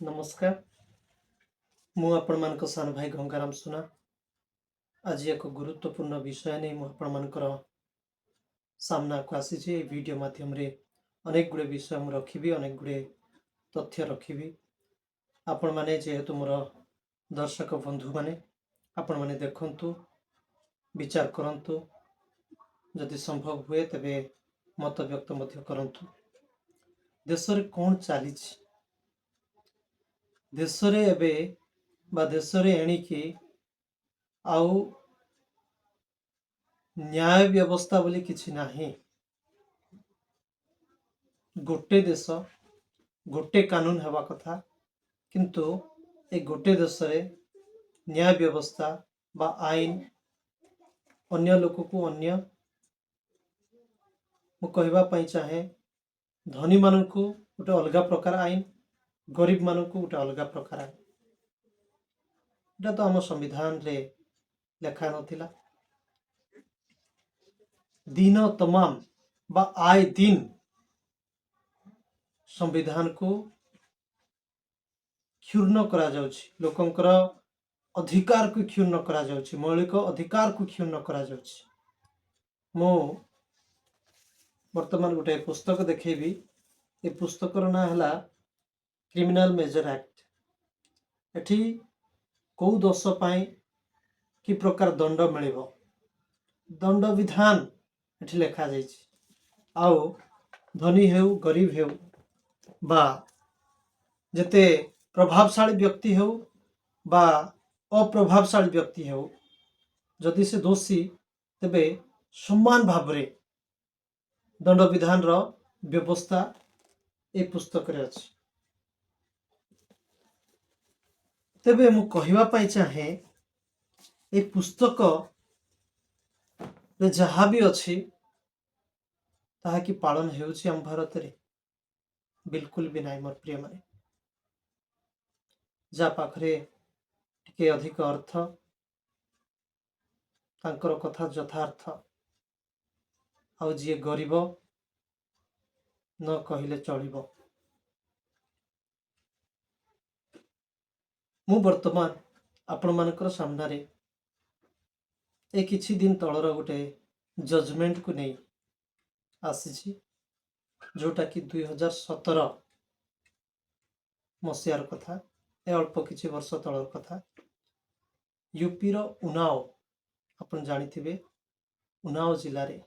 नमस्कार। मु आपण मान सान भाई गंगाराम सुना आज एक गुरुत्वपूर्ण विषय नहीं मुझे सामना को आसी वीडियो माध्यम रे अनेक गुड़े विषय मु रखी अनेक गुड़े तथ्य रखी आपण माने जेहेतु मोर दर्शक बंधु माने आपण माने देखंतु विचार करंतु जदि संभव हुए तबे मत व्यक्त मध्य करंतु। देश रे कोन चली देश रे एबे बा देश रे एणिकी आउ न्याय व्यवस्था बोली किछि नाही। गोटे देश गोटे कानून हेबा कथा किंतु ए गोटे देश रे न्याय व्यवस्था बा आईन अन्य लोक को अन्य मु कहबा पई चाहे धनी मान को गोटे अलग प्रकार आईन गरीब मान को गोटे अलग प्रकार आईन एटा तो आम संविधान रे लेखा नथिला। दिन तमाम बा आए दिन संविधान को क्षुण्ण करा जाउछि, लोकंकर अधिकार को क्षुण्ण करा जाउछि, मौलिक अधिकार को क्षुण्ण करा जाउछि। मो वर्तमान गोटे पुस्तक देखेबी ए पुस्तक ना हला क्रिमिनल मेजर एक्ट। एठी को दोष पाई कि प्रकार दंड मिलिबो दंड विधान एठी लेखा जाइछि। आओ धनी हेउ गरीब हेउ बा जते प्रभावशाली व्यक्ति हेउ बा अप्रभावशाली व्यक्ति हेउ जदि से दोषी तेबे समान भाव रे दंड विधान रो व्यवस्था ए पुस्तक रे अछि। तेबे मु कहिबा पाई चाहे ए पुस्तक रे जहा भी अछि ताहा कि पालन हेउछि हम भारत रे बिल्कुल भी नाही। मोर प्रिय माने जा पाखरे टिके अधिक अर्थ तांकर कथा यथार्थ आउ जी गरीब न कहिले चलिबो। मु वर्तमान आपण मानकर सामना रे ए किछि दिन तळर गोटे जजमेंट को नहीं आसी जोटा कि 2017 मसीहार कथा ए अल्प किछि वर्ष तळर कथा। यूपी रो उन्नाव आपण जानिथिबे उन्नाव जिल्ला रे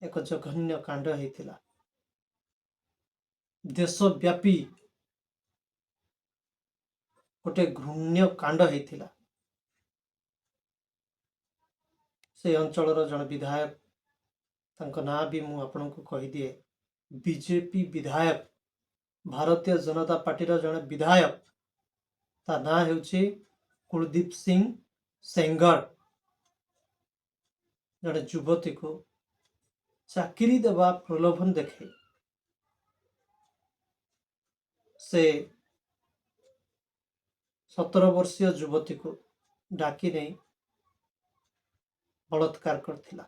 एक जघन्य कांड हेतिला। देशव्यापी गोटे घृण्य कांड हेतिला। से अंचल जन विधायक तांको ना भी मु आपन को कहि दिए बीजेपी विधायक भारतीय जनता पार्टी रो जन विधायक ता ना हेउछि कुलदीप सिंह सेंगर। जन युवती को चाकरी देवा प्रलोभन देखे से 17 वर्षीय युवती को डाकी नहीं बलात्कार करथिला।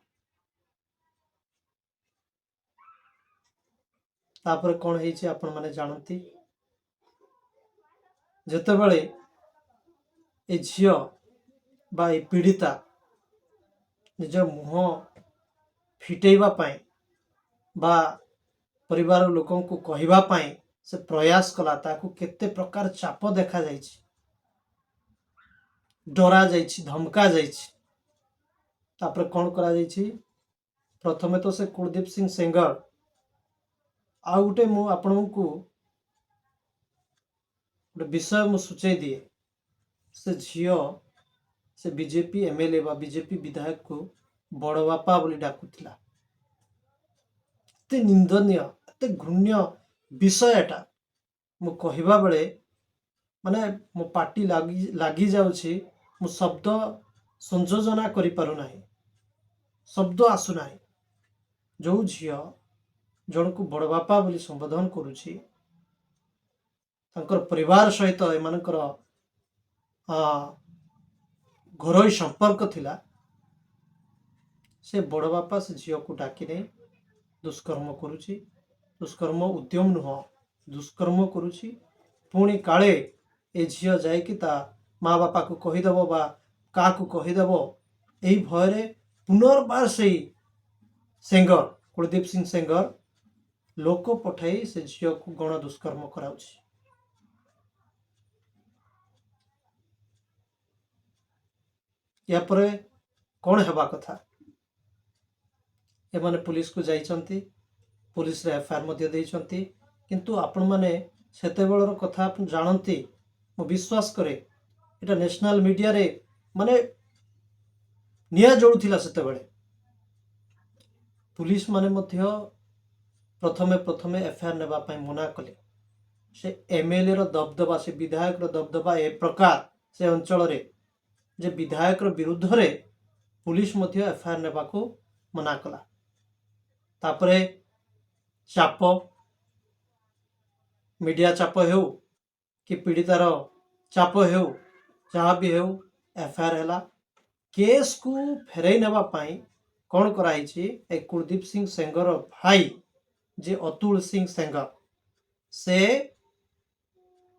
तापर कौन हेछि आपण माने जानती जेतेबेले ए झियो बा ए पीड़िता निज मुह फिटेबा पाए बा परिवार लोकों को कहिबा पाए से प्रयास कला ताकू केते प्रकार चाप देखा जाइछि, डरा जाइछि, धमका जाइछि। तापर कौन करा जाइछि प्रथमे तो से कुलदीप सिंह सेंगर आ गुटे मु आपण को गोटे विषय मु सूचय दिए से झियो से बीजेपी एमएलए बा बीजेपी विधायक को बड़ बापा बोली डाकुथिला। एते निंदनीय एते घृण्य विषयटा मु कहिबा बेले माने मो पार्टी लागी जाउछि, मु शब्द संयोजना करि पारु नाही, शब्द आसु नाही। जो झियो जन को बड़ बापा बोली संबोधन करुछि तांकर परिवार सहित एमानकर घरोई संपर्क थिला से बड़ बापा से झियो को डाकी नहीं दुष्कर्म करुछि। दुष्कर्म उद्यम नुह दुष्कर्म करुछि पुणी काले ए झील जाकि ता माँ बापा को कहीदेव बा क्या कहीदेव यही भय पुनर्बार से सेंगर कुलदीप सिंह सेंगर लोक पठाई से झील को गण दुष्कर्म कराउछि। या परे कौन हेबा कथा एमाने पुलिस को जाइछंती, पुलिस रे एफआईआर मध्य देइछंती, किंतु आपण माने सेतेबेलर कथा आपण जानती मो विश्वास करे एटा नेशनल मीडिया रे माने निया जोड़ुथिला सेतेबेले पुलिस माने मध्य प्रथमे प्रथमे एफआईआर नेबा पई मना कले। से एमएलए रो दबदबा से विधायक रो दबदबा ए प्रकार से अंचल रे जे विधायक रो विरुद्ध रे पुलिस मध्य एफआईआर नेबा को मना कला। तापरे चाप मीडिया चाप हेउ कि पीड़ितार चाप हेउ जहाँ भी हेउ एफआईआर हैला। केस को फेरई नेबा पाई कौन कराई ए कुलदीप सिंह सेंगर भाई जे अतुल सिंह सेंगर से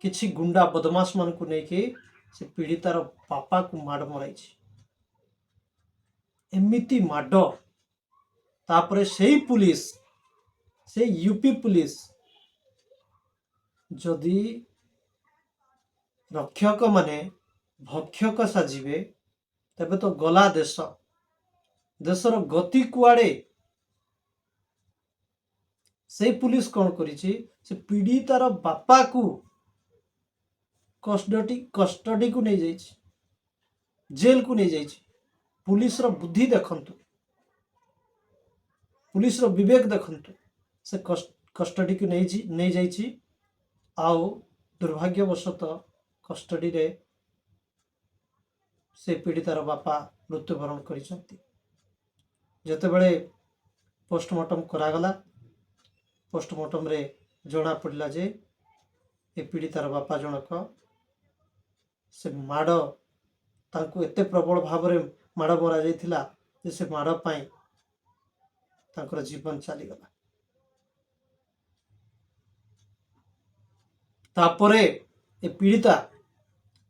किछि गुंडा बदमाश मान को लेकिन से पीड़ितार बापा को माड़ मराई एमिति माड। तापरे से पुलिस से यूपी पुलिस जदि रक्षक माने भक्षक साजिबे तबे तो गला देशर गति कुआड़े। से पुलिस कौन करिछि से पीड़ितार बापा को कस्टडी को नहीं जाइछि, जेल को नहीं जाइछि। पुलिस रो बुद्धि देखंतु, पुलिस रो विवेक देखंतु। से कस्टडी को नहीं जाइछि आउ दुर्भाग्यवशतः कस्टडी रे से पीड़ितार बापा मृत्युवरण करिसंती। जेतेबेले पोस्टमार्टम करागला पोस्टमार्टम रे जना पड़ला जे ए पीड़ितार बापा जनक से माड़ तांको एते प्रबल भाव रे माड़ मरा जाइथिला जे से माड़ पाई तांकर जीवन चलीगला। तापरे ए पीड़िता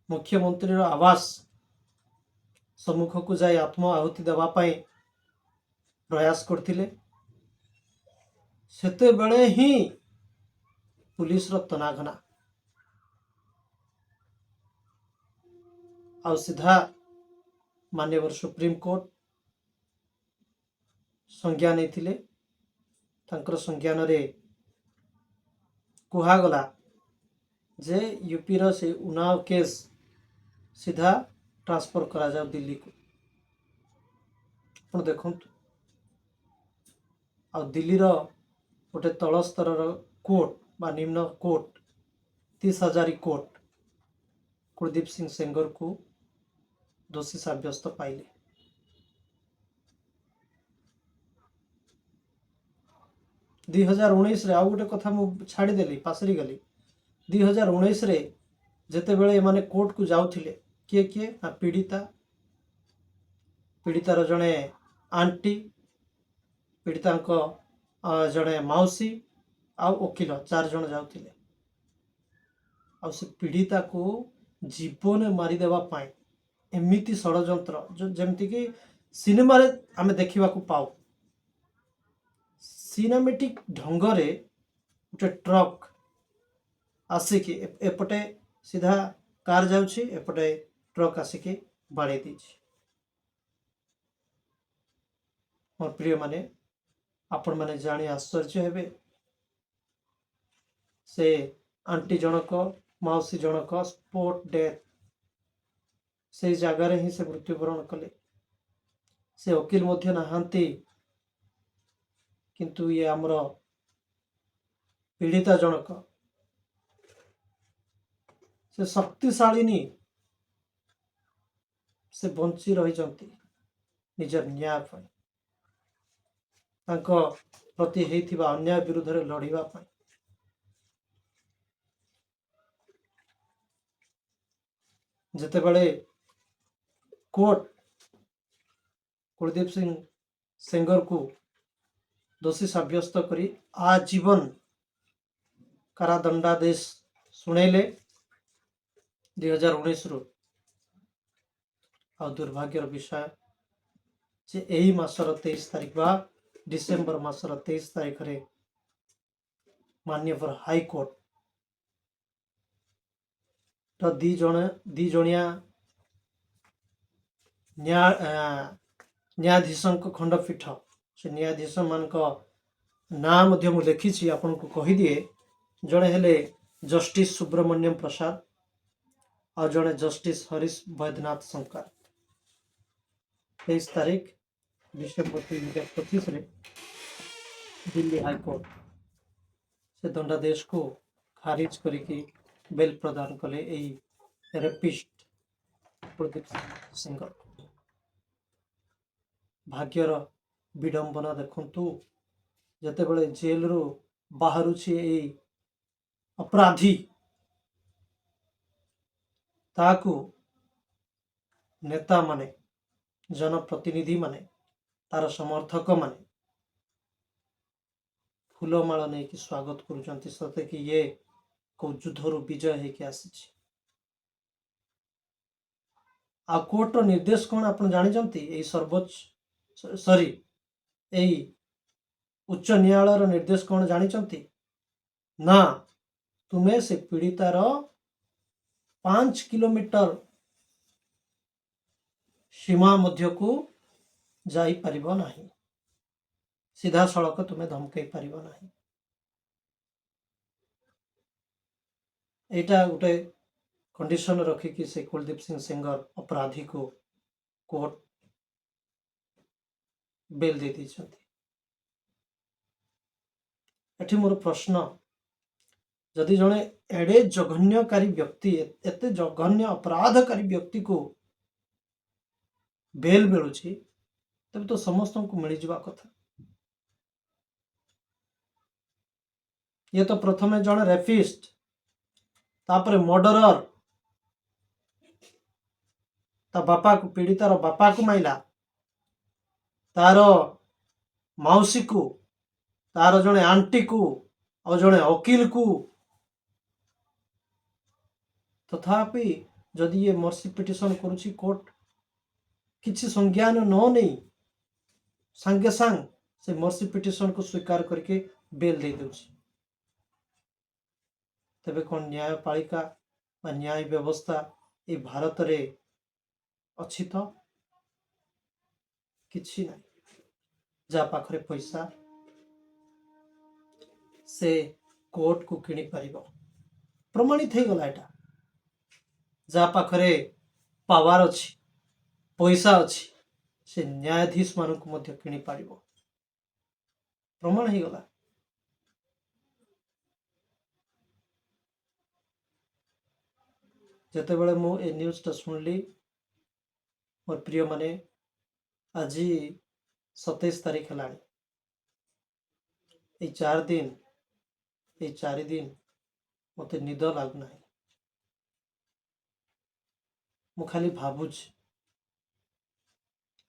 मुख्यमंत्री रो आवास सम्मुख को जाई आत्म आहुति देवा पाई प्रयास करथिले। सेते बेले ही पुलिस रो तनाघना आ सीधा माननीय सुप्रीम कोर्ट संज्ञा नहीं थिले। तांकर संज्ञान रे कुहागला जे यूपी रो से उन्नाव केस सीधा ट्रांसफर करा जाओ दिल्ली को। आपण देखंतु आ दिल्ली रो गोटे तल स्तर कोर्ट बा निम्न कोर्ट 30,000 कोर्ट कुलदीप सिंह सेंगर को दोषी साब्यस्त पाइले। दुई 2019 रे आ गोटे कथा मु छाड़ीदेली पासरी गली। 2019 रे जेते बेले माने कोर्ट को जाउथिले किए किए पीड़ितार जड़े आंटी पीड़िता जड़े मौसी आ वकील 4 जन जाउथिले आ से पीड़िता को जीवन मारिदेवा पाई एमिति षड़यंत्र जमती कि सिनेमा रे आमे देखिबा को पाऊ। सिनेमेटिक ढंगरे गोटे ट्रक आसिकी एपटे सीधा कार जाउछि एपटे ट्रक आसिकी बाड़े दीछि। मोर प्रिय माने आपण माने जानी आश्चर्य हेबे से आंटी जनक मौसी जनक स्पॉट डेथ से जगार ही से मृत्युवरण कले। से वकील मध्य नहांती किंतु ये आमर पीड़िता जनक से शक्तिशालिनी से बंची रही निजर न्याय प्रति हेइथिबा अन्याय विरुद्ध रे लड़िबा पाई। जेतेबेले कोर्ट कुलदीप सिंह सेंगर को दोषी साब्यस्त करी आजीवन कारादंडादेश शुणेले 2019 रु आ दुर्भाग्यर विषय जे यही मासर 23 तारिख बा डिसेम्बर मासर 23 तारिख रे माननीय हाईकोर्ट तो दी जणिया न्यायाधीश खंडपीठ से न्यायाधीश मान ना लिखी आपन को कहीदिए जड़े हेले जस्टिस सुब्रमण्यम प्रसाद और जड़े जस्टिस हरीश वैद्यनाथ शंकर 23 तारीख डिसेम्बर 2025 रे दिल्ली हाईकोर्ट से दंडादेश को खारिज करिकी बेल प्रदान कले रेपिस्ट प्रदीप सिंह भाग्यर विडंबना देखंतु जते बड़े जेल रू बाहर अपराधी ताकू नेता माने जनप्रतिनिधि माने तार समर्थक माने फूलमाल नहीं कि स्वागत करुचंती सते कि ये को युद्धरू विजय होके आसी आ कोर्ट निर्देश कौन आप जानी सर्वोच्च सॉरी यही उच्च न्यायालय निर्देश कौन जानी ना तुम्हें से पीड़ितार 5 किलोमीटर सीमा मध्य को जाई परिबो नहीं सीधा सड़क तुम्हें धमकई परिबो नहीं एटा गोटे कंडीशन रखिकी से कुलदीप सिंह सेंगर अपराधी को कोर्ट बेल दे दी एठी मोर प्रश्न जदि जड़े एडे जघन्यकारी व्यक्ति एते जघन्य अपराधकारी व्यक्ति को बेल मिलूँ तब तो समस्त को मिल जावा कथा ये तो प्रथम जड़े रेपिस्ट तापर मर्डरर ता बापा को पीड़ितार बापा को माइला तार मौसी को तार जड़े आंटी को और जड़े वकील को तथापि जदि ये मर्सी पिटिशन करुछि कोर्ट किसी संज्ञान न नहीं सांगे सांग से मर्सी पिटिशन को स्वीकार करके बेल दे दउछि तबे कौन न्यायपालिका बा न्याय व्यवस्था ये भारत रे अच्छी तो किछि ना जा पाखरे पैसा से कोर्ट को किणी परिबो प्रमाणित हो गला एटा जा पाखरे पावर अच्छी पैसा अच्छी से न्यायाधीश मान को मध्य किणी पारिबो प्रमाण हो गला जते बेले मु ए न्यूज़ टा सुनली मोर प्रिय माने आज 27 तारीख है 4 दिन मत निद लगना मु खाली भावुच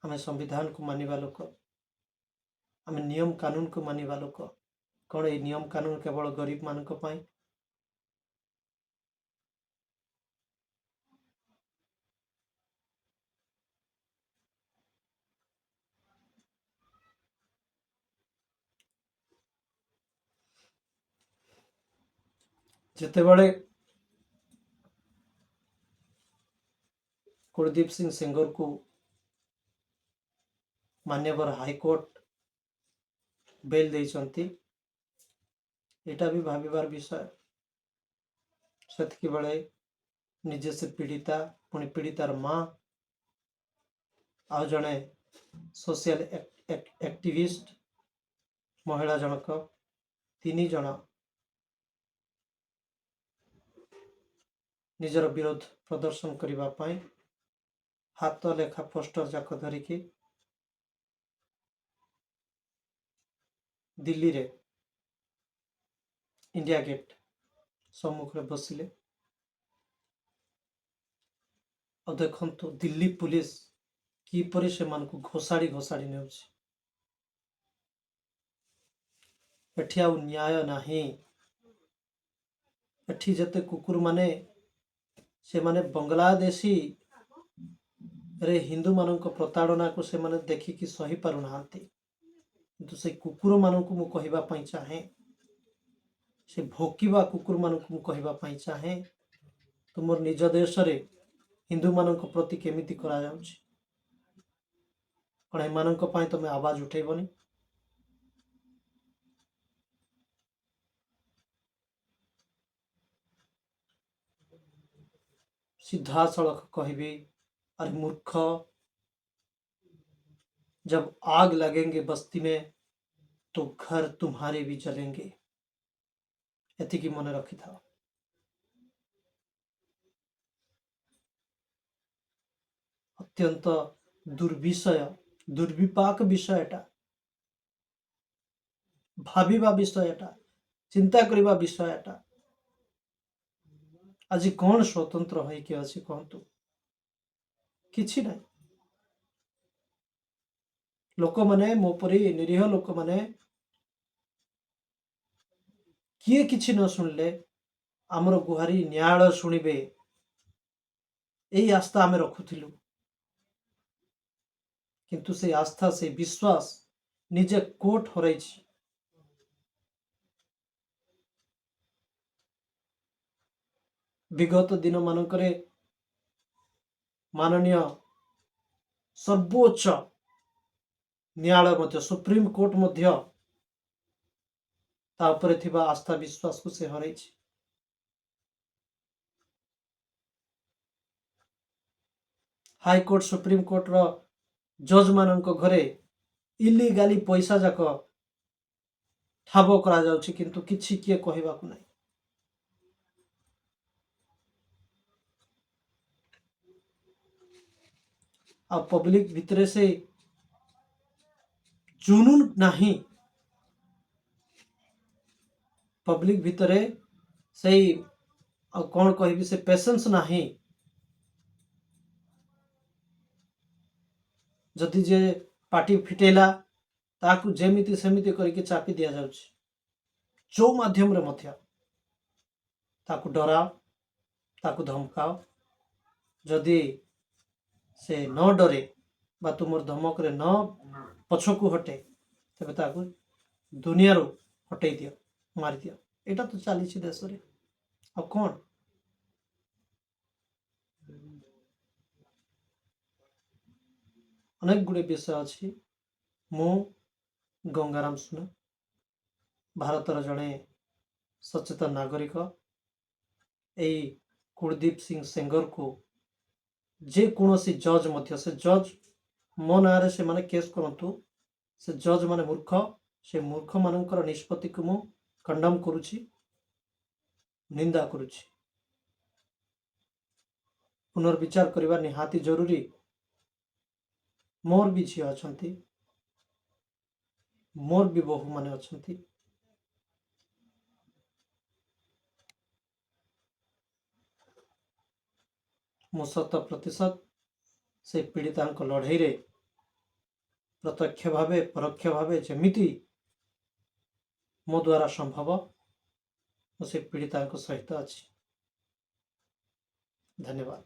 आम संविधान को मानिबा लोक आम नियम कानून को मानिबा लोक कौन ये नियम कानून केवल गरीब मान जिते बड़े कुलदीप सिंह सेंगर को मान्यवर हाईकोर्ट बेल देइचंती एटा भी भाविबार विषय सेतकी बेले निजे से पीड़िता पुणी पीड़ितार माँ आ जड़े सोशल एक्टिविस्ट महिला जनक 3 जन निजर विरोध प्रदर्शन करने हाथ लेखा पोस्टर जाक धरिकी दिल्ली रे इंडिया गेट सम्मुख में बसिले और देखंतु दिल्ली पुलिस किपरि से मान को घोषाड़ी घोषाड़ी ने एठी आउ न्याय नाही एठी जते कुकुर माने से माने बांग्लादेशी रे हिंदू मानक प्रताड़ना को से माने देखिकी सही पारु नाहांती किंतु से कुकुर मानक मु कहबा पई चाहे से भोकिबा कुकुर मानक मु कहबा पई चाहे तुमर निज देश रे हिंदू मानक प्रति केमिति करा जाउछि कण एमानक पई तमे आवाज उठेबनी सीधा सड़क कहबी अरे मूर्ख जब आग लगेंगे बस्ती में तो घर तुम्हारे भी जलेंगे एतिकी मन रखी था अत्यंत दुर्विषय दुर्विपाक विषयटा भाविबा विषयटा चिंता करिबा विषयटा आज कौन स्वतंत्र होइके अछि कहतु किछि नै लोक माने मोपरी निरीह लोक माने किए किछि न सुनले आमर गुहारी न्याय शुणिबे एई आस्था आमे रखुथिलु किंतु से आस्था से विश्वास निजे कोट हरैछि विगत दिन मानकरे माननीय सर्वोच्च न्यायालय मध्य सुप्रीम कोर्ट मध्य तापरे थिबा आस्था विश्वास को से हरैछि हाई कोर्ट सुप्रीम कोर्ट रो जज मानक घरे इलीगाली पैसा जाक ठाब करा जाउछि किंतु किछि किए कहबा को नै आ पब्लिक भितरे से जुनून नाही पब्लिक भितरे से कौन कहबी से पेशेंस नाही जदि जे पार्टी फिटेला ताकू जेमिति सेमिति करके चापी दिया जाउछि जो माध्यम रे मध्य ताकू डराओ ताकू धमकाओ जदि से न डरे बा तुमर धमक रे न पछकू हटे तबे ताकू दुनिया रो हटै दियो मार दियो एटा तो चली देश रे अब कौन अनेक गुड़े विषय अच्छी मु गंगाराम सुना भारतर जड़े सचेतन नागरिक यही कुलदीप सिंह सेंगर को जे कौन जज मध्य से जज मो ना से माने केस करंतु से जज माने मूर्ख से मूर्ख मानकर निष्पत्ति को मु कंडम करुछि निंदा करुछि पुनर्विचार करबा निहाती जरूरी मोर भी झी अच्छा मोर भी बहु माने अच्छा मु 100% से पीड़िता लड़ई रे प्रत्यक्ष भावे परोक्ष भावे जमिति मो द्वारा संभव से पीड़िता सहित अच्छी धन्यवाद।